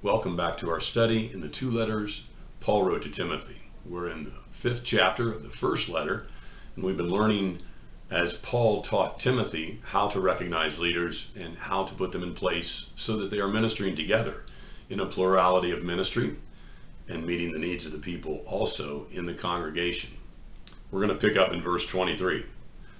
Welcome back to our study in the two letters Paul wrote to Timothy. We're in the 5th chapter of the first letter, and we've been learning as Paul taught Timothy how to recognize leaders and how to put them in place so that they are ministering together in a plurality of ministry and meeting the needs of the people also in the congregation. We're going to pick up in verse 23.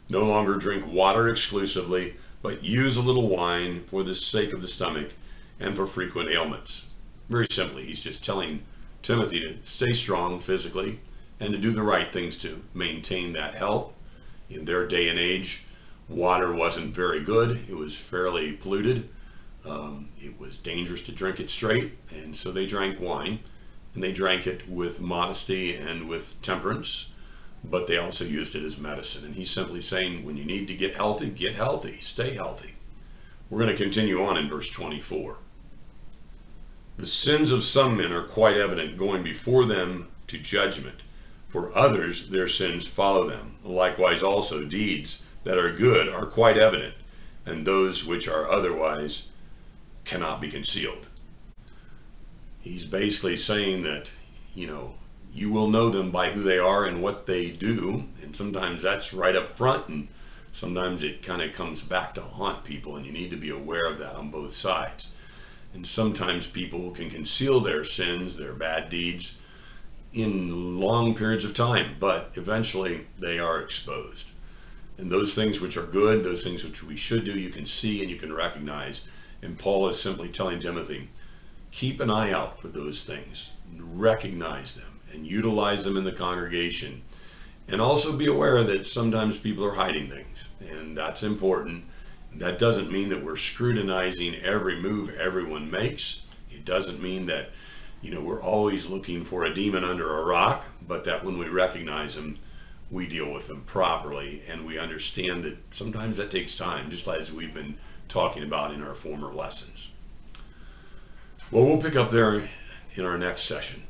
No longer drink water exclusively, but use a little wine for the sake of the stomach and for frequent ailments. Very simply, he's just telling Timothy to stay strong physically and to do the right things to maintain that health. In their day and age, water wasn't very good. It was fairly polluted. It was dangerous to drink it straight, and so they drank wine, and they drank it with modesty and with temperance, but they also used it as medicine. And he's simply saying, when you need to get healthy, stay healthy. We're going to continue on in verse 24. The sins of some men are quite evident, going before them to judgment. For others, their sins follow them. Likewise also deeds that are good are quite evident, and those which are otherwise cannot be concealed. He's basically saying that, you will know them by who they are and what they do, and sometimes that's right up front, and sometimes it kind of comes back to haunt people, and you need to be aware of that on both sides. And sometimes people can conceal their sins, their bad deeds, in long periods of time, but eventually they are exposed. And those things which are good, those things which we should do, you can see and you can recognize. And Paul is simply telling Timothy, keep an eye out for those things, recognize them, and utilize them in the congregation. And also be aware that sometimes people are hiding things, and that's important. That doesn't mean that we're scrutinizing every move everyone makes. It doesn't mean that we're always looking for a demon under a rock, but that when we recognize them, we deal with them properly, and we understand that sometimes that takes time, just as we've been talking about in our former lessons. Well, we'll pick up there in our next session.